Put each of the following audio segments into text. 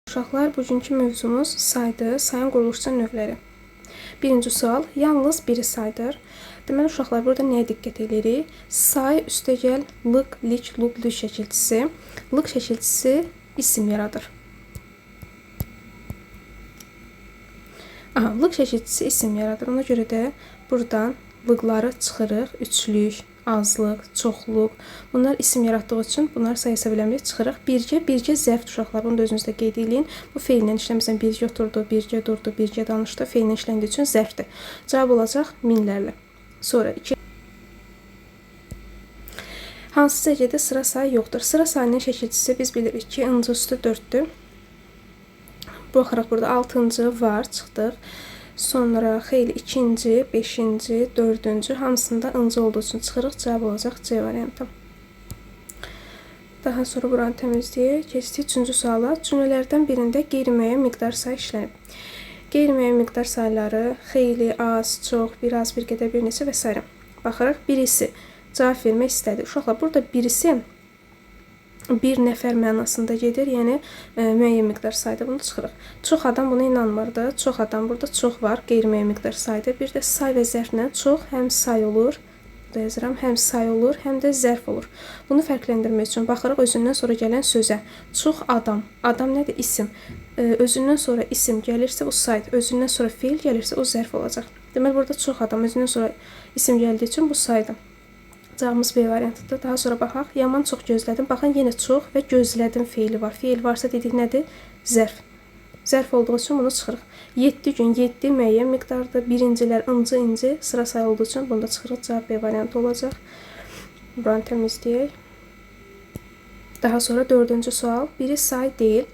Uşaqlar, bugünkü mövzumuz saydır, sayın quruluşçu növləri. Birinci sual, yalnız biri saydır. Deməli, uşaqlar, burada nəyə diqqət edirik? Say, üstəgəl, lıq, lik, lub, lü şəkilçisi. Lıq şəkilçisi isim yaradır. Lıq şəkilçisi isim yaradır. Ona görə də buradan lığları çıxırıq. Üçlük, azlıq, çoxluq. Bunlar isim yaratdığı üçün bunları say hesab eləmirik, çıxırıq. Birgə zərf uşaqlar. Bunu da özünüzdə qeyd edin. Bu feillə işləmirsən, birgə oturdu, birgə durdu, birgə danışdı. Feillə işləndiyi üçün zərfdir. Cavab olacaq minlərlə. Sonra 2. Hansı səciyyədə sıra sayı yoxdur? Sıra sayının şəkilçisi biz bilirik ki, ıncı üstü 4-dür. Baxırıq burada 6-cı var, çıxdıq. Sonra xeyli 2-ci, 5-ci, 4-cü hamısında ıncı olduğu üçün çıxırıq. Cavab olacaq C variantı. Daha sonra buranı təmizləyək. Keçdik 3-cü suala. Cümlələrdən birində qeyri-müəyyən miqdar sayı işlənib. Qeyri-müəyyən miqdar sayları xeyli, az, çox, bir az, bir qədər, bir neçə və s. Baxırıq. Birisi cavab vermək istədi. Uşaqlar, burada birisi bir nəfər mənasında gedir, yəni müəyyən miqdar sayda bunu çıxırıq. Çox adam buna inanmırdı. Çox adam burada çox var, qeyri-müəyyən miqdar sayda. Bir də say və zərflə çox həm say olur, burada yazıram, həm say olur, həm də zərf olur. Bunu fərqləndirmək üçün baxırıq özündən sonra gələn sözə. Çox adam. Adam nədir? İsim. Özündən sonra isim gəlirsə o saydır. Özündən sonra feil gəlirsə o zərf olacaq. Deməli burada çox adam özündən sonra isim gəldiyi üçün bu saydır. Cavabımız B variantıdır. Daha sonra baxaq. Yaman çox gözlədim. Baxın, yenə çox və gözlədim feili var. Feil varsa dedik nədir? Zərf. Zərf olduğu üçün bunu çıxırıq. 7 gün, 7 müəyyən miqdardır. Birincilər ıncı, inci sıra sayı olduğu üçün bunu da çıxırıq. Cavab B variantı olacaq. Buranı təmizləyək. Daha sonra 4-cü sual. Biri say deyil.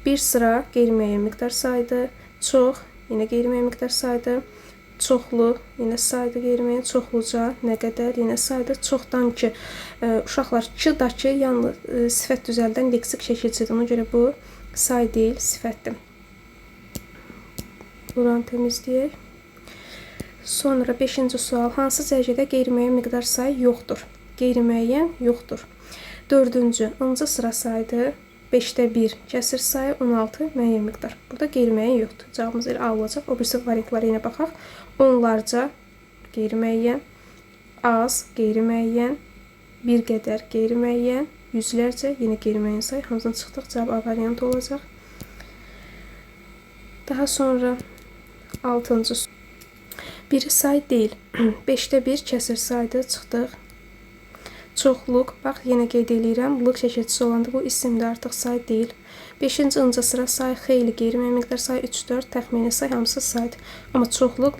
Bir sıra qeyri-müəyyən miqdar saydır. Çox, yenə qeyri-müəyyən miqdar saydır. Çoxlu, yenə saydı qeyri-müəyyən, çoxluca, nə qədər, yenə saydı. Çoxdan ki, uşaqlar, ki-dakı yalnız sifət düzəldən leksik şəkilçidir. Ona görə bu say deyil, sifətdir. Buranı təmizləyək. Sonra 5-ci sual. Hansı dərəcədə qeyri-müəyyən miqdar sayı yoxdur? Qeyri-müəyyən yoxdur. 4-cü, ıncı sıra saydı. 5-də 1 kəsir sayı, 16 müəyyən miqdar. Burada qeyri-müəyyən yoxdur. Cavabımız elə A olacaq. O birisi variantlara yenə baxaq. Onlarca qeyri-müəyyən, az qeyri-müəyyən, bir qədər qeyri-müəyyən, yüzlərcə yenə qeyri-müəyyən sayı. Hamısından çıxdıq. Cavab A variantı olacaq. Daha sonra 6-cı. Biri say deyil. 5-də 1 kəsir saydı. Çıxdıq. Çoxluq, bax, yenə qeyd edirəm, lıq şəkilçisi olanda bu isimdə artıq say deyil. 5-ci ıncı sıra say, xeyli qeyri-müəyyən miqdar say, 3-4, təxmini say, hamısı saydır. Amma çoxluq,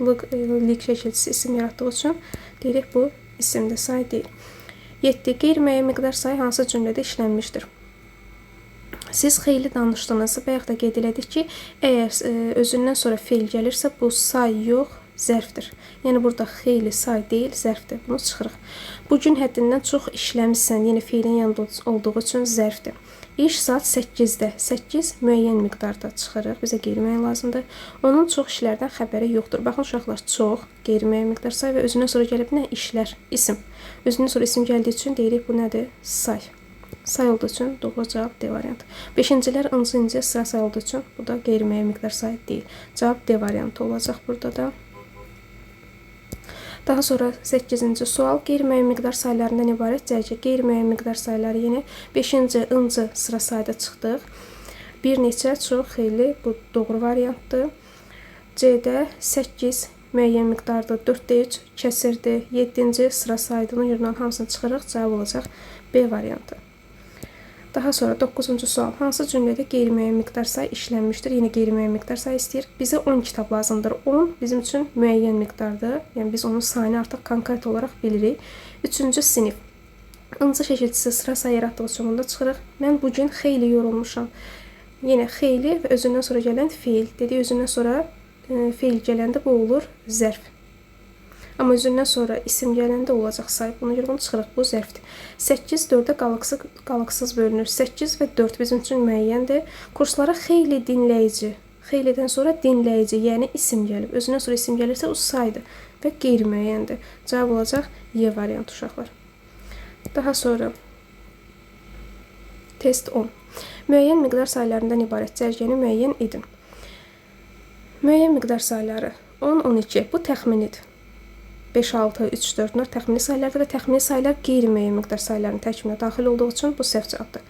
lik şəkilçisi isim yaratdığı üçün deyirik bu isimdə say deyil. 7. Qeyri-müəyyən miqdar say hansı cümlədə işlənmişdir? Siz xeyli danışdınız. Bayaq da qeyd elədik ki, əgər özündən sonra feil gəlirsə, bu say yox, zərfdir. Yəni burada xeyli say deyil, zərfdir. Bunu çıxırıq. Bugün həddindən çox işləmişsən, yəni feilin yanında olduğu üçün zərfdir. İş saat 8-də. 8 müəyyən miqdarda çıxırıq. Bizə qeyri-müəyyən lazımdır. Onun çox işlərdən xəbəri yoxdur. Baxın uşaqlar, çox qeyri-müəyyən miqdar say və özündən sonra gəlib nə? İşlər, isim. Özündən sonra isim gəldiyi üçün deyirik bu nədir? Say. Say olduğu üçün doğru cavab D variantı. 5-cilər ıncı incə sıra say olduğu üçün bu da qeyri-müəyyən miqdar say deyil. Cavab D variantı olacaq burada da. Daha sonra 8-ci sual. Qeyri-müəyyən miqdar saylarından ibarət cərgə. Qeyri-müəyyən miqdar sayları yenə 5-ci ıncı sıra sayda çıxdıq. Bir neçə, çox, xeyli bu doğru variantdır. C-də 8 müəyyən miqdardır. 4-də 3 kəsirdir. 7-ci sıra saydı. Onun yerindən hamısını çıxırıq. Cavab olacaq B variantı. Daha sonra 9-cu sual. Hansı cümlədə qeyri-müəyyən miqdar say işlənmişdir? Yenə qeyri-müəyyən miqdar say istəyir. Bizə 10 kitab lazımdır. 10 bizim üçün müəyyən miqdardır. Yəni biz onun sayını artıq konkret olaraq bilirik. 3-cü sinif. Incı şəkilçisi sıra say yaratdığı üçün bunda çıxırıq. Mən bugün xeyli yorulmuşam. Yenə xeyli və özündən sonra gələn feil. Dedik, özündən sonra feil gələndə bu olur zərf. Amma özündən sonra isim gələndə olacaq say. Buna görə bunu çıxırıq. Bu zərfdir. 8 4-ə qalıqsız bölünür. 8 və 4 bizim üçün müəyyəndir. Kurslara xeyli dinləyici. Xeylidən sonra dinləyici, yəni isim gəlib. Özündən sonra isim gəlirsə o saydır və qeyri-müəyyəndir. Cavab olacaq Y variantı uşaqlar. Daha sonra test 10. Müəyyən miqdar saylarından ibarət cərgəni müəyyən edin. Müəyyən miqdar sayları 10, 12. Bu təxminidir. 5, 6, 3, 4 bunlar təxmini saylardır və təxmini saylar qeyri-müəyyən miqdar sayların tərkibinə daxil olduğu üçün bu səhv cavabdır.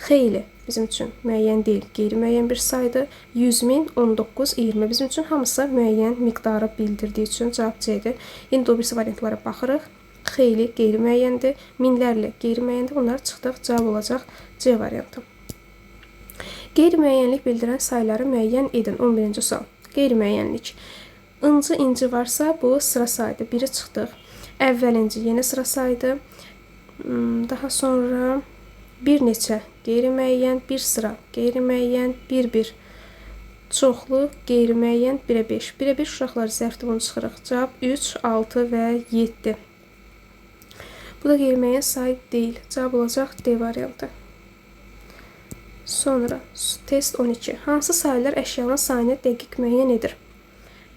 Xeyli bizim üçün müəyyən deyil, qeyri-müəyyən bir saydır. 100.000, 19, 20 bizim üçün hamısı müəyyən miqdarı bildirdiyi üçün cavab C-dir. İndi o birisi variantlara baxırıq. Xeyli qeyri-müəyyəndir, minlərlə qeyri-müəyyəndir. Bunlar çıxdıq, cavab olacaq C variantı. Qeyri-müəyyənlik bildirən sayları müəyyən edin. 11-ci sual. Qeyri-müəyyənlik. İnci, inci varsa bu sıra saydı. Biri çıxdıq. Əvvəlinci yeni sıra saydı. Daha sonra bir neçə qeyri-müəyyən, bir sıra qeyri-müəyyən, bir. Çoxlu qeyri-müəyyən, 1-ə 5. 1-ə 5 uşaqlar zərfdir, bunu çıxırıq. Cavab 3, 6 və 7. Bu da qeyri-müəyyən say deyil. Cavab olacaq D variantı. Sonra test 12. Hansı sayılar əşyanın sayını dəqiq müəyyən edir?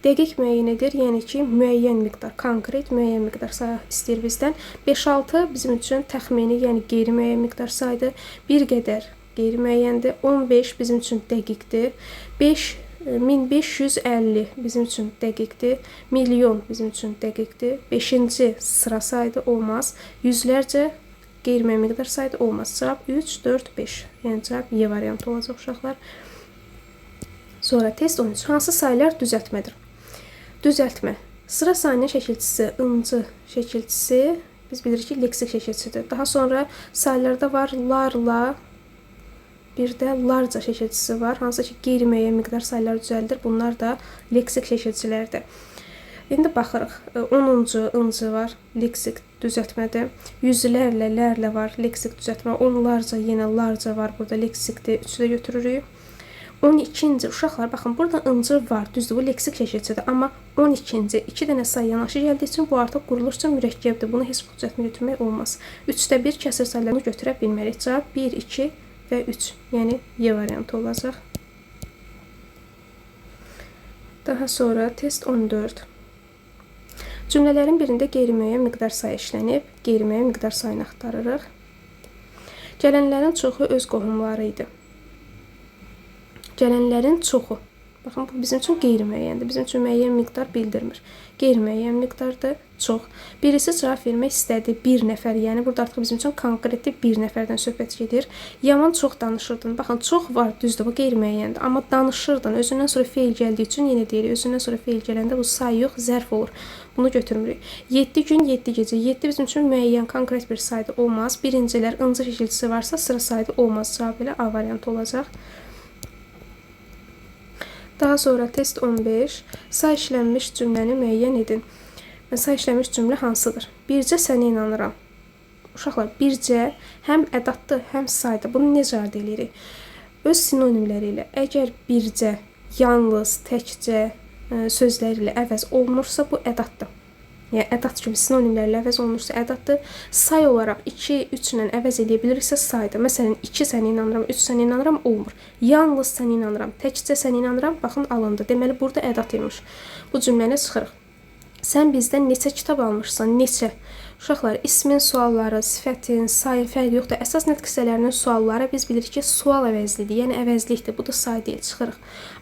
Dəqiq müəyyən edir, yəni ki, müəyyən miqdar, konkret müəyyən miqdar sayı istəyir bizdən. 5-6 bizim üçün təxmini, yəni qeyri-müəyyən miqdar saydır. Bir qədər qeyri-müəyyəndir. 15 bizim üçün dəqiqdir. 1550 bizim üçün dəqiqdir. Milyon bizim üçün dəqiqdir. 5-ci sıra saydı, olmaz. Yüzlərcə qeyri-müəyyən miqdar saydı, olmaz. Cavab 3, 4, 5. Yəni cavab Y variantı olacaq uşaqlar. Sonra test 13. Hansı sayılar düzəltmədir? Düzəltmə. Sıra sayının şəkilçisi, ıncı şəkilçisi, biz bilirik ki, leksik şəkilçisidir. Daha sonra sayılarda var larla, bir də larca şəkilçisi var. Hansı ki, qeyri-müəyyən miqdar sayılar düzəldir. Bunlar da leksik şəkilçilərdir. İndi baxırıq. 10-cu ıncı var, leksik düzəltmədir. Yüzlərlə, lərlə var, leksik düzəltmə. Onlarca, yenə larca var, burada leksikdir. 3-ü də götürürük. 12-ci uşaqlar, baxın, burada ıncı var, düzdür, bu leksik şəkilçidir. Amma 12-ci 2 dənə sayı yanaşı gəldiyi üçün bu artıq quruluş üçün mürəkkəbdir. Bunu heç xüsusiyyətini götürmək olmaz. 3-də 1 kəsir sayılarını götürə bilmərik. Cavab 1, 2 və 3. Yəni Y variantı olacaq. Daha sonra test 14. Cümlələrin birində qeyri-müəyyən miqdar sayı işlənib, qeyri-müəyyən miqdar sayını axtarırıq. Gələnlərin çoxu öz qohumları idi. Gələnlərin çoxu. Baxın, bu bizim üçün qeyri-müəyyəndir. Bizim üçün müəyyən miqdar bildirmir. Qeyri-müəyyən miqdardır, çox. Birisi cavab vermək istədi, bir nəfər. Yəni, burada artıq bizim üçün konkretli bir nəfərdən söhbət gedir. Yaman çox danışırdın. Baxın, çox var, düzdür, bu qeyri-müəyyəndir. Amma danışırdın. Özündən sonra feil gəldiyi üçün yenə deyirik. Özündən sonra feil gələndə bu say yox, zərf olur. Bunu götürmürük. 7 gün, 7 gecə. 7 bizim üçün müəyyən, konkret bir sayda olmaz. Birincilər, ıncı şəkilçisi varsa sıra sayda olmaz. Cavab elə A variantı olacaq. Daha sonra test 15. Say işlənmiş cümləni müəyyən edin. Say işlənmiş cümlə hansıdır? Bircə sənə inanıram. Uşaqlar, bircə həm ədatdır, həm saydır. Bunu necə əldə edirik? Öz sinonimləri ilə. Əgər bircə, yalnız, təkcə sözləri ilə əvəz olunursa, bu ədatdır. Yəni, ədat kimi sinonimlərlə əvəz olunursa ədatdır. Say olaraq 2, 3 ilə əvəz edə biliriksə saydır. Məsələn, 2 sənə inanıram, 3 sənə inanıram, olmur. Yalnız sənə inanıram, təkcə sənə inanıram, baxın, alındı. Deməli, burada ədat imiş. Bu cümləni çıxırıq. Sən bizdən neçə kitab almışsan, neçə? Uşaqlar, ismin sualları, sifətin, sayın fərqi yoxdur. Əsas nitq hissələrinin sualları biz bilirik ki, sual əvəzlidir, yəni əvəzlikdir. Bu da say deyil, çıxırıq.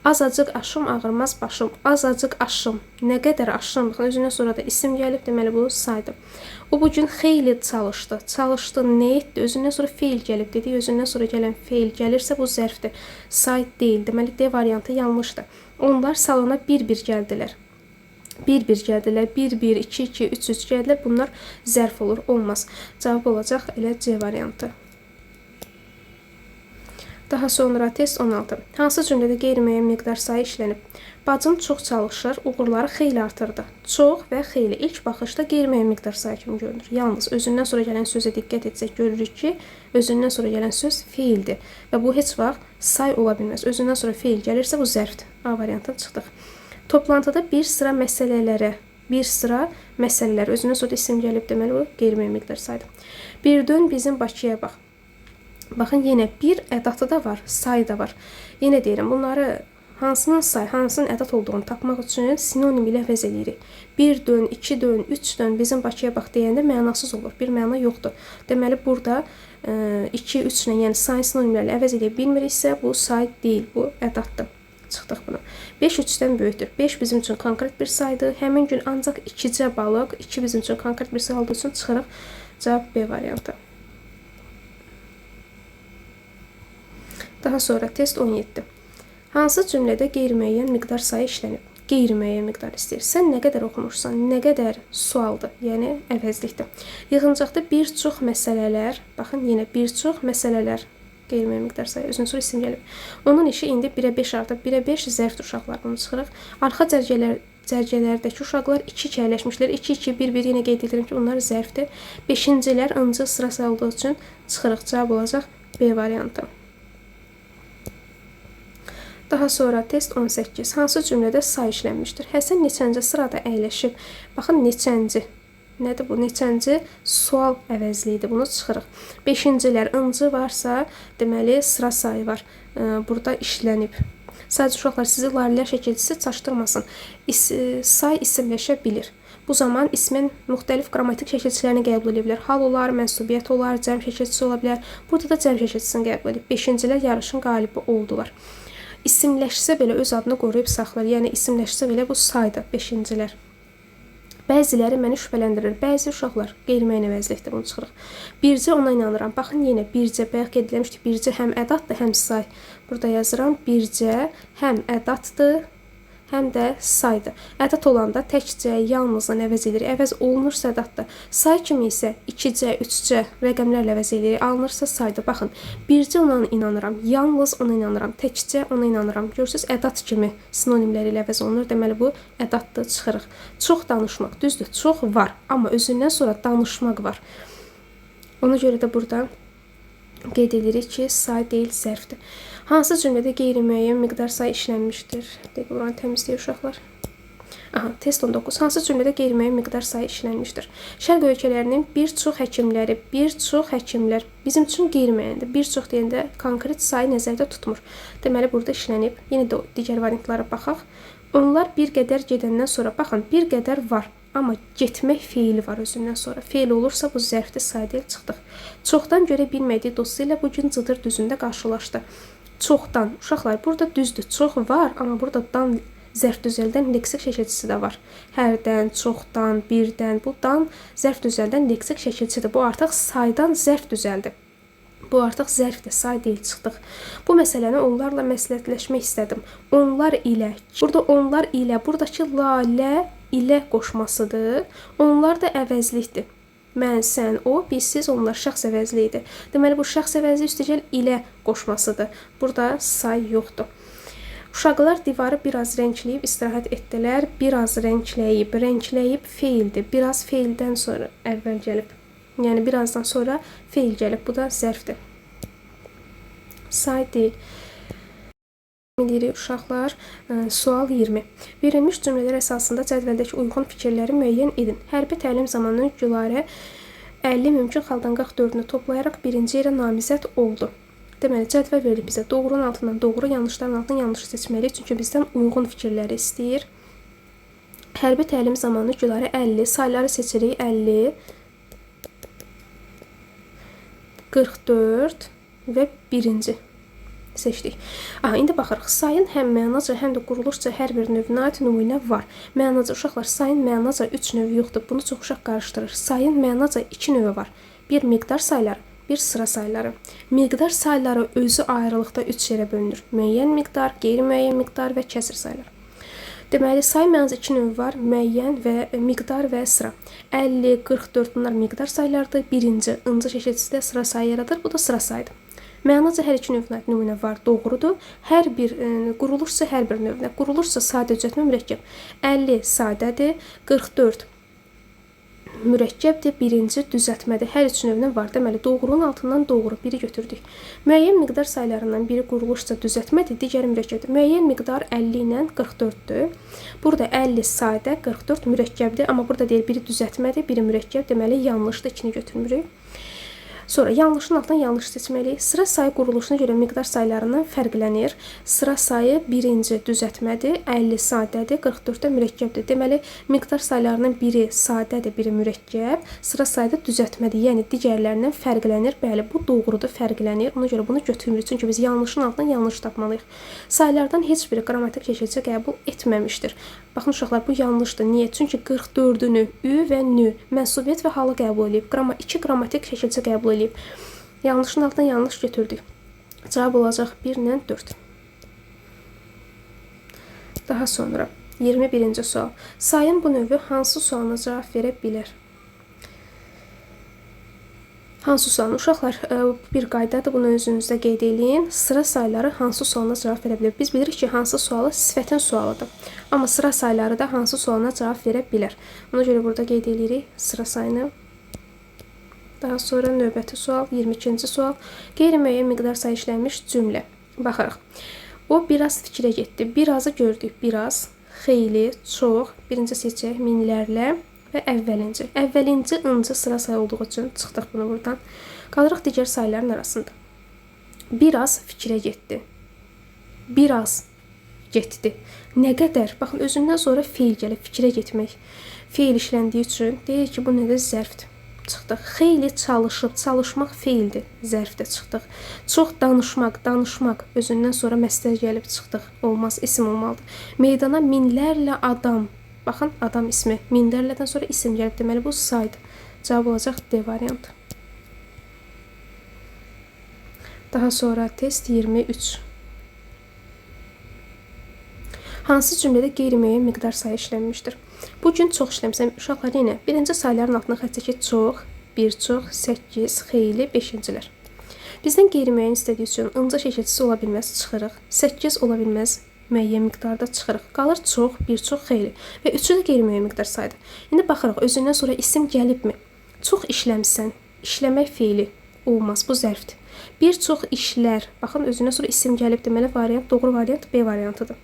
Azacıq aşım, ağırmaz başım. Azacıq aşım. Nə qədər aşım? Baxın, özündən sonra da isim gəlib, deməli bu saydır. O bugün xeyli çalışdı. Çalışdı, nə etdi? Özündən sonra feil gəlib dedik. Özündən sonra gələn feil gəlirsə bu zərfdir. Say deyil. Deməli D variantı yanlışdır. Onlar salona bir-bir gəldilər. Bir-bir gəldilər. 1-1, 2-2, 3-3 gəldilər. Bunlar zərf olur. Olmaz. Cavab olacaq elə C variantı. Daha sonra test 16. Hansı cümlədə qeyri-müəyyən miqdar sayı işlənib? Bacım çox çalışır, uğurları xeyli artırdı. Çox və xeyli. İlk baxışda qeyri-müəyyən miqdar sayı kimi görünür. Yalnız özündən sonra gələn sözə diqqət etsək görürük ki, özündən sonra gələn söz feildir. Və bu heç vaxt say ola bilməz. Özündən sonra feil gəlirsə bu zərfdir. A variantına çıxdıq. Toplantıda bir sıra məsələlərə, özündən sonra isim gəlib, deməli bu qeyri-müəyyən miqdar saydır. Bir dön bizim Bakıya bax. Baxın, yenə bir ədatı da var, say da var. Yenə deyirəm, bunları hansının say, hansının ədat olduğunu tapmaq üçün sinonim ilə əvəz edirik. Bir dön, 2 dön, 3 dön bizim Bakıya bax deyəndə mənasız olur. Bir məna yoxdur. Deməli, burada 2, 3 ilə, yəni sayın sinonimlərlə əvəz edə bilmiriksə, bu say deyil, bu ədatdır. Çıxdıq bunu. 5 3-dən böyükdür. 5 bizim üçün konkret bir saydır. Həmin gün ancaq 2C balıq, 2 bizim üçün konkret bir say olduğu üçün çıxırıq. Cavab B variantı. Daha sonra test 17. Hansı cümlədə qeyri-müəyyən miqdar sayı işlənib? Qeyri-müəyyən miqdar istəyir. Sən nə qədər oxumursan, nə qədər sualdır, yəni əvəzlikdir. Yığıncaqda bir çox məsələlər, baxın yenə bir çox məsələlər, qeyri-müəyyən miqdar sayı, özünün sonra isim gəlib. Onun işi indi 1-ə 5 artıb, 1-ə 5 zərf uşaqlar bunu çıxırıq. Arxa cərgələrdəki uşaqlar 2-2 əyləşmişlər. 2-2, 1-1 yenə qeyd edirəm ki, onlar zərfdir. 5-cilər ıncı sıra sayıldığı üçün çıxırıq. Cavab olacaq B variantı. Daha sonra test 18. Hansı cümlədə say işlənmişdir? Həsən neçənci sırada əyləşib? Baxın, neçənci. Nədir bu? Neçənci sual əvəzliyidir. Bunu çıxırıq. 5-cilər ıncı varsa, deməli sıra sayı var. Burada işlənib. Sadəcə uşaqlar, sizi layihələr şəkilçisi çaşdırmasın. Say isimləşə bilir. Bu zaman ismin müxtəlif qrammatik şəkilçilərini qəbul edə bilər. Hal olar, mənsubiyyət olar, cəm şəkilçisi ola bilər. Burada da cəm şəkilçisini qəbul edib. 5-cilər yarışın qalibi oldular. İsimləşsə belə öz adını qoruyub saxlar. Yəni isimləşsə belə bu saydır 5-cilər. Bəziləri məni şübhələndirir. Bəzi uşaqlar qeyri-müəyyən əvəzlikdir, bunu çıxırıq. Bircə ona inanıram. Baxın yenə bircə bayaq qeyd edilmişdi. Bircə həm ədatdır, həm say. Burada yazıram. Bircə həm ədatdır, həm də saydır. Ədat olanda təkcə, yalnızla əvəz edilir. Əvəz olunursa ədatdır. Say kimi isə 2C, 3C rəqəmlərlə əvəz edilir. Alınırsa saydır. Baxın, bircə ona inanıram, yalnız ona inanıram, təkcə ona inanıram. Görürsünüz, ədat kimi sinonimləri ilə əvəz olunur. Deməli, bu ədatdır, çıxırıq. Çox danışmaq, düzdür, çox var. Amma özündən sonra danışmaq var. Ona görə də burada qeyd edirik ki, say deyil, zərfdir. Hansı cümlədə qeyri-müəyyən miqdar sayı işlənmişdir? Deyək, buranı təmizləyir uşaqlar. Aha, test 19. Hansı cümlədə qeyri-müəyyən miqdar sayı işlənmişdir? Şərq ölkələrinin bir çox həkimlər bizim üçün qeyri-müəyyəndir. Bir çox deyəndə konkret sayı nəzərdə tutmur. Deməli, burada işlənib. Yenə də digər variantlara baxaq. Onlar bir qədər gedəndən sonra, baxın, bir qədər var. Amma getmək feili var özündən sonra. Feil olursa, bu zərfli say deyil, çıxdıq. Çoxdan görə bilmədiyi dostu ilə bugün cıdır düzündə qarşılaşdı. Çoxdan. Uşaqlar, burada düzdür, çox var, amma burada dan zərf düzəldən leksik şəkilçisi də var. Hərdən, çoxdan, birdən, bu dan zərf düzəldən leksik şəkilçisidir. Bu artıq saydan zərf düzəldi. Bu artıq zərfdir, say deyil, çıxdıq. Bu məsələni onlarla məsləhətləşmək istədim. Onlar ilə, burada onlar ilə, buradakı lalə ilə qoşmasıdır. Onlar da əvəzlikdir. Mən, sən, o, biz, siz, onlar şəxs əvəzliyidir. Deməli, bu şəxs əvəzli üstəgəl ilə qoşmasıdır. Burada say yoxdur. Uşaqlar divarı biraz rəngləyib istirahət etdilər. Biraz rəngləyib feildir. Biraz feildən sonra əvvəl gəlib. Yəni, birazdan sonra feil gəlib. Bu da zərfdir. Say deyil. Uşaqlar, sual 20. Verilmiş cümlələr əsasında cədvəldəki uyğun fikirləri müəyyən edin. Hərbi təlim zamanı Gülarə 50 mümkün xaldan 44-ünü toplayaraq birinci yerə namizəd oldu. Deməli, cədvəl verilib bizə doğrunun altından doğru, yanlışların altından yanlış seçməliyik. Çünki bizdən uyğun fikirləri istəyir. Hərbi təlim zamanı Gülarə 50, sayları seçirik 50, 44 və birinci. Seçdik. İndi baxırıq. Sayın həm mənaca, həm də quruluşca hər bir növünə aid nümunə var. Mənaca, uşaqlar, sayın mənaca 3 növü yoxdur. Bunu çox uşaq qarışdırır. Sayın mənaca 2 növü var. Bir miqdar sayları, bir sıra sayları. Miqdar sayları özü ayrılıqda 3 yerə bölünür. Müəyyən miqdar, qeyri-müəyyən miqdar və kəsr sayları. Deməli, say mənaca 2 növü var. Müəyyən və miqdar və sıra. 50, 44 bunlar miqdar saylardır. Birinci, ıncı şəkilçisi də sıra sayı yaradır. Bu da sıra sayıdır. Mənaca hər iki növünə nümunə var, doğrudur. Hər bir quruluşsa hər bir növünə. Quruluşsa sadə düzəltmə mürəkkəb. 50 sadədir, 44 mürəkkəbdir, birinci düzəltmədir. Hər üç növünə var. Deməli, doğrunun altından doğru biri götürdük. Müəyyən miqdar saylarından biri quruluşsa düzəltmədir, digəri mürəkkəbdir. Müəyyən miqdar 50 ilə 44-dür. Burada 50 sadə, 44 mürəkkəbdir. Amma burada deyir, biri düzəltmədir, biri mürəkkəb. Deməli, yanlışdır, ikini götürmürük. Sonra yanlışın altından yanlış seçməliyik. Sıra sayı quruluşuna görə miqdar saylarından fərqlənir. Sıra sayı birinci düzəltmədir, 50 sadədir, 44 də mürəkkəbdir. Deməli, miqdar saylarının biri sadədir, biri mürəkkəb. Sıra sayı da düzəltmədir, yəni digərlərindən fərqlənir. Bəli, bu doğrudur, fərqlənir. Ona görə bunu götürmürük, çünki biz yanlışın altından yanlış tapmalıyıq. Saylardan heç biri qrammatik şəkildə qəbul etməmişdir. Baxın uşaqlar, bu yanlışdır. Niyə? Çünki 44-ünü ü və nü mənsubiyyət və halı qəbul edib. 2 qrammatik şəkildə qəbul edib. Yanlışın altından yanlış götürdük. Cavab olacaq 1 ilə 4. Daha sonra 21-ci sual. Sayın bu növü hansı sualına cavab verə bilər? Hansı sualına? Uşaqlar, bir qaydadır, bunu özünüzdə qeyd eləyin. Sıra sayları hansı sualına cavab verə bilər? Biz bilirik ki, hansı sualı sifətin sualıdır. Amma sıra sayları da hansı sualına cavab verə bilər. Ona görə burada qeyd eləyirik sıra sayını. Daha sonra növbəti sual, 22-ci sual. Qeyri-müəyyən miqdar sayı işlənmiş cümlə. Baxırıq. O biraz fikrə getdi. Birazı gördük. Biraz, xeyli, çox. Birinci seçək minlərlə və əvvəlinci. Əvvəlinci, ıncı sıra sayı olduğu üçün çıxdıq bunu buradan. Qalırıq digər sayların arasında. Biraz fikrə getdi. Biraz getdi. Nə qədər? Baxın, özündən sonra feil gəlir. Fikrə getmək. Feil işləndiyi üçün deyir ki, bu nədir? Zərfdir. Çıxdıq. Xeyli çalışıb, çalışmaq feildir. Zərfdə çıxdıq. Çox danışmaq özündən sonra məsdər gəlib çıxdıq. Olmaz, isim olmalıdır. Meydana minlərlə adam. Baxın, adam ismi. Minlərlədən sonra isim gəlib. Deməli, bu saydır. Cavab olacaq D variantı. Daha sonra test 23. Hansı cümlədə qeyri-müəyyən miqdar sayı işlənmişdir? Bu gün çox işləmsəm, uşaqlar yenə birinci sayların altına xətt çəkir. Çox, bir çox, 8, xeyli, 5-cilər. Bizdən qeyri-müəyyən istədiyi üçün ıncı şəkilçisi ola bilməz, çıxırıq. 8 ola bilməz, müəyyən miqdarda çıxırıq. Qalır çox, bir çox, xeyli. Və üçü də qeyri-müəyyən miqdar sayıdır. İndi baxırıq, özündən sonra isim gəlibmi? Çox işləmsən, işləmək feili olmaz, bu zərfdir. Bir çox işlər, baxın, özündən sonra isim gəlib, deməli variant, doğru variant B variantıdır.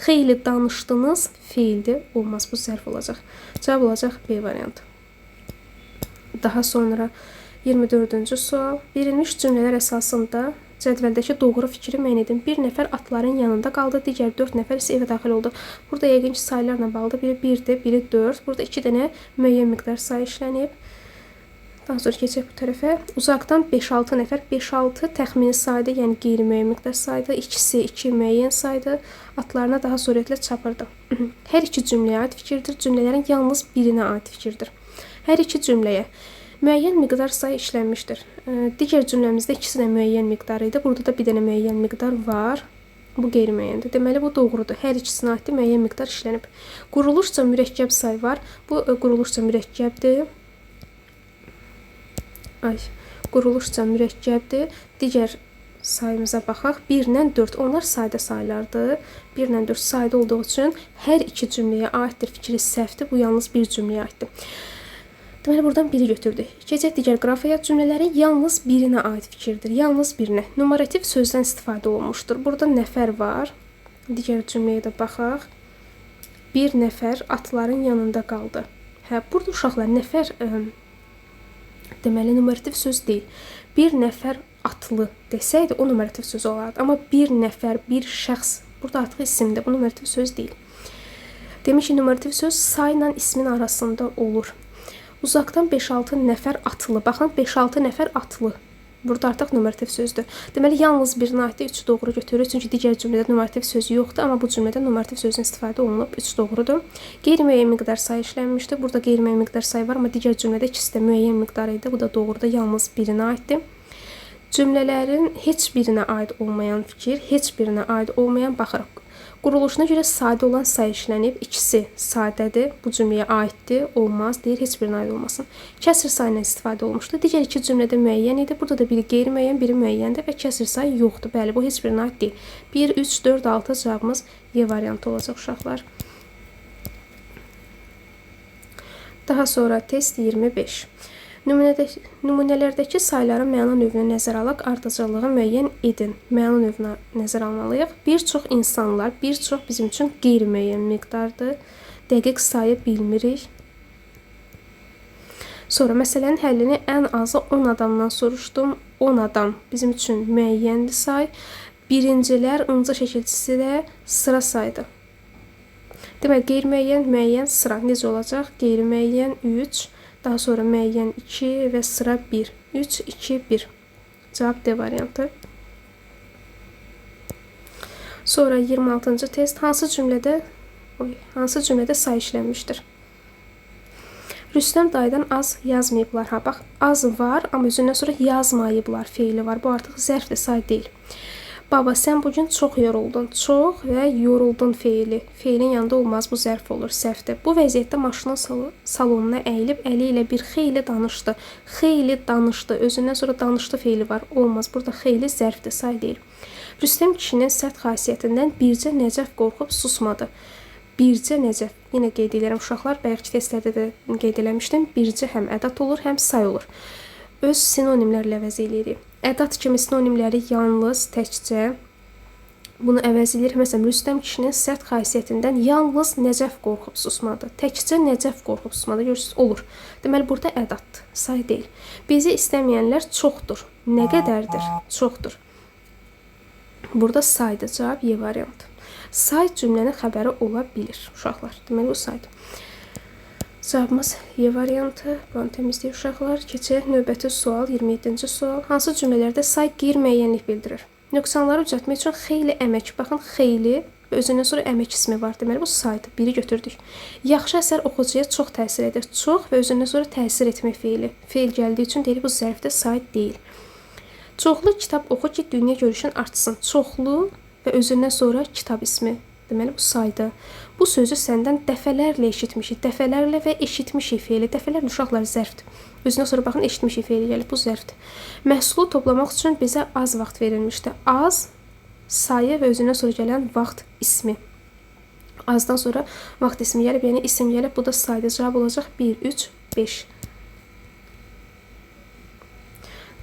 Xeyli danışdınız, feildir, olmaz, bu zərf olacaq. Cavab olacaq B variantı. Daha sonra 24-cü sual. Verilmiş cümlələr əsasında cədvəldəki doğru fikri müəyyən edin. Bir nəfər atların yanında qaldı, digər 4 nəfər isə evə daxil oldu. Burada yəqin ki, saylarla bağlıdır. Biri 1-dir, biri 4. Burada 2 dənə müəyyən miqdar sayı işlənib. Daha sonra keçək bu tərəfə. Uzaqdan 5-6 nəfər. 5-6 təxmini saydı, yəni qeyri-müəyyən miqdar saydı. İkisi 2 müəyyən saydı. Atlarına daha sürətlə çapırdı. Hər iki cümləyə aid fikirdir. Cümlələrin yalnız birinə aid fikirdir. Hər iki cümləyə müəyyən miqdar sayı işlənmişdir. Digər cümləmizdə ikisi də müəyyən miqdar idi. Burada da bir dənə müəyyən miqdar var. Bu qeyri-müəyyəndir. Deməli, bu doğrudur. Hər ikisinə aid müəyyən miqdar işlənib. Quruluşca mürəkkəb sayı var. Bu quruluşca mürəkkəbdir. Quruluşca mürəkkəbdir. Digər sayımıza baxaq. 1 ilə 4. Onlar sayda saylardır. 1 ilə 4 sayda olduğu üçün hər iki cümləyə aiddir. Fikri səhvdir. Bu yalnız bir cümləyə aiddir. Deməli, buradan biri götürdük. Keçək digər qrafaya. Cümlələrin yalnız birinə aid fikirdir. Yalnız birinə. Numerativ sözdən istifadə olunmuşdur. Burada nəfər var. Digər cümləyə də baxaq. Bir nəfər atların yanında qaldı. Burada uşaqlar nəfər deməli, numerativ söz deyil. Bir nəfər atlı desəydi, o numerativ söz olardı. Amma bir nəfər, bir şəxs, burada artıq isimdir. Bu numerativ söz deyil. Demiş ki, numerativ söz sayla ismin arasında olur. Uzaqdan 5-6 nəfər atlı. Baxın, 5-6 nəfər atlı. Burada artıq numerativ sözdür. Deməli, yalnız birinə aiddir, 3 doğru götürür. Çünki digər cümlədə numerativ söz yoxdur. Amma bu cümlədə numerativ sözün istifadə olunub. 3 doğrudur. Qeyri-müəyyən miqdar sayı işlənmişdir. Burada qeyri-müəyyən miqdar sayı var. Amma digər cümlədə ikisi də müəyyən miqdar idi. Bu da doğrudur. Yalnız birinə aiddir. Cümlələrin heç birinə aid olmayan fikir, heç birinə aid olmayan baxırıq. Quruluşuna görə sadə olan sayı işlənib. İkisi sadədir. Bu cümləyə aiddir. Olmaz. Deyir, heç birinə aid olmasın. Kəsr sayına istifadə olmuşdur. Digər iki cümlədə müəyyən idi. Burada da biri qeyri-müəyyən, biri müəyyəndir və kəsr sayı yoxdur. Bəli, bu heç birinə aid deyil. 1, 3, 4, 6 cavabımız Y variantı olacaq uşaqlar. Daha sonra test 25. Nümunələrdəki sayların məna növünü nəzərə alaq, ardıcıllığı müəyyən edin. Məna növünü nəzərə almalıyıq. Bir çox insanlar, bir çox bizim üçün qeyri-müəyyən miqdardır. Dəqiq sayı bilmirik. Sonra məsələnin həllini ən azı 10 adamdan soruşdum. 10 adam bizim üçün müəyyənli say. Birincilər ıncı şəkilçisi də sıra saydı. Demək, qeyri-müəyyən, müəyyən, sıra necə olacaq? Qeyri-müəyyən 3, daha sonra müəyyən 2 və sıra 1. 3, 2, 1. Cavab D variantı. Sonra 26-cı test. Hansı cümlədə say işlənmişdir? Rüstəm dayıdan az yazmayıblar. Ha, bax, az var, amma özündən sonra yazmayıblar feili var. Bu artıq zərfdir, say deyil. Baba, sən bugün çox yoruldun. Çox və yoruldun feili. Feilin yanında olmaz, bu zərf olur, səhvdir. Bu vəziyyətdə maşının salonuna əyilib, əli ilə bir xeyli danışdı. Xeyli danışdı. Özündən sonra danışdı feili var. Olmaz, burada xeyli zərfdir, say deyil. Rüstəm kişinin sərt xasiyyətindən bircə Nəcəf qorxub susmadı. Bircə Nəcəf. Yenə qeyd edirəm uşaqlar, bayaqki testlərdə də qeyd eləmişdim. Bircə həm ədat olur, həm say olur. Öz sinonimlərlə əvəz eləyirik. Ədat kimi sinonimləri yalnız, təkcə bunu əvəz eləyirik. Məsələn, Rüstəm kişinin sərt xasiyyətindən yalnız Nəcəf qorxub susmadı. Təkcə Nəcəf qorxub susmadı. Görürsünüz, olur. Deməli, burada ədatdır, say deyil. Bizi istəməyənlər çoxdur. Nə qədərdir? Çoxdur. Burada saydı, cavab Y variantı. Say cümlənin xəbəri ola bilir, uşaqlar. Deməli, bu saydır. Cavabımız Y variantı. Buranı təmizləyir uşaqlar. Keçək növbəti sual, 27-ci sual. Hansı cümlələrdə say qeyri-müəyyənlik bildirir? Nöqsanları düzəltmək üçün xeyli əmək. Baxın, xeyli və özündən sonra əmək ismi var. Deməli, bu saydır. Biri götürdük. Yaxşı əsər oxucuya çox təsir edir. Çox və özündən sonra təsir etmək feili. Feil gəldiyi üçün deyirik, bu zərfdə say deyil. Çoxlu kitab oxu ki, dünya görüşün artsın. Çoxlu və özündən sonra kitab ismi. Deməli, bu saydı. Bu sözü səndən dəfələrlə eşitmişik. Dəfələrlə və eşitmişik feili. Dəfələrlə uşaqlar zərfdir. Özündən sonra baxın, eşitmişik feili gəlib. Bu zərfdir. Məhsulu toplamaq üçün bizə az vaxt verilmişdi. Az, sayı və özündən sonra gələn vaxt ismi. Azdan sonra vaxt ismi gəlib, yəni isim gəlib. Bu da saydı. Cavab olacaq 1, 3, 5.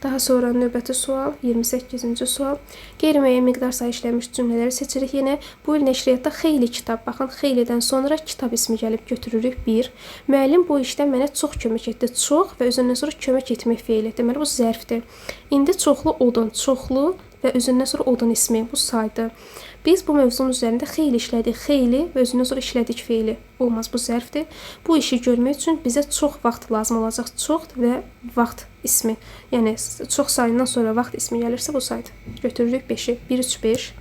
Daha sonra növbəti sual, 28-ci sual. Qeyri-müəyyən miqdar sayı işlənmiş cümlələri seçirik. Yenə bu il nəşriyyatda xeyli kitab. Baxın, xeylidən sonra kitab ismi gəlib götürürük. 1. Müəllim bu işdə mənə çox kömək etdi. Çox və özündən sonra kömək etmək feili. Deməli, bu zərfdir. İndi çoxlu odun. Çoxlu və özündən sonra odun ismi. Bu saydı. Biz bu mövzunun üzərində xeyli işlədik. Xeyli və özündən sonra işlədik feili. Olmaz, bu zərfdir. Bu işi görmək üçün bizə çox vaxt lazım olacaq. Çox və vaxt ismi. Yəni, çox sayından sonra vaxt ismi gəlirsə, bu saydır. Götürürük 5-i. 1, 3, 5.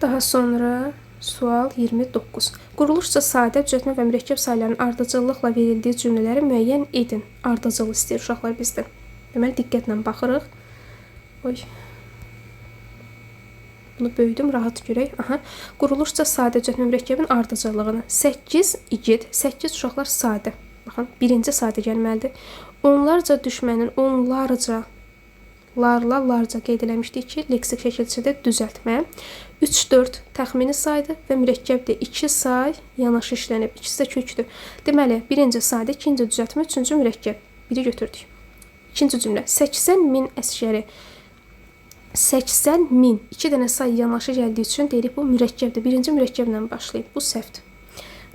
Daha sonra sual 29. Quruluşca sadə, düzəltmə və mürəkkəb sayların ardıcıllıqla verildiyi cümlələri müəyyən edin. Ardıcıl istəyir uşaqlar bizdən. Deməli, diqqətlə baxırıq. Oy. Bunu böyüdüm, rahat görək. Aha. Quruluşca sadə, düzəltmə mürəkkəbin ardıcıllığını. 8 igid, 8 uşaqlar sadə. Baxın, birinci sadə gəlməlidir. Onlarca düşmənin, onlarca, larca qeyd eləmişdik ki, leksik şəkilçədə düzəltmə. 3, 4 təxmini saydır və mürəkkəbdir. 2 say yanaşı işlənib. İkisi də kökdür. Deməli, birinci sadə, ikinci düzəltmə, üçüncü mürəkkəb. Biri götürdük. İkinci cümlə. 80.000 əsgəri. 80.000. 2 dənə say yanaşı gəldiyi üçün deyirik, bu mürəkkəbdir. Birinci mürəkkəblə başlayıb. Bu səhvdir.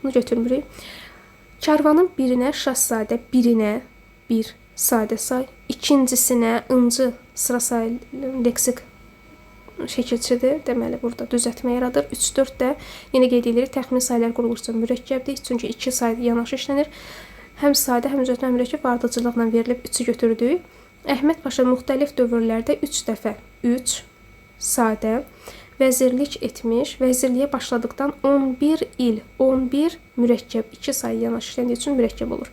Bunu götürmürük. Karvanın birinə şahzadə, birinə bir sadə say, ikincisinə ıncı sıra say leksik şəkilçidir. Deməli, burada düzəltmə yaradır. 3, 4 də yenə qeyd edirik, təxmini saylar qurulursa mürəkkəbdir. Çünki 2 say yanaşı işlənir. Həm sadə, həm düzəltmə mürəkkəb ardıcıllıqla verilib 3-ü götürdük. Əhməd Paşa müxtəlif dövrlərdə 3 dəfə 3 sadə vəzirlik etmiş. Vəzirliyə başladıqdan 11 il, 11 mürəkkəb, 2 sayı yanaşı işləndiyi üçün mürəkkəb olur.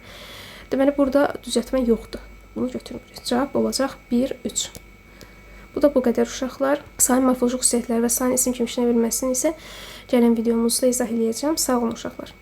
Deməli, burada düzəltmə yoxdur. Bunu götürmürük. Cavab olacaq 1, 3. Bu da bu qədər uşaqlar. Sayın morfoloji xüsusiyyətləri və sayın isim kimi işlənə bilməsini isə gələn videomuzda izah edəcəm. Sağ olun uşaqlar.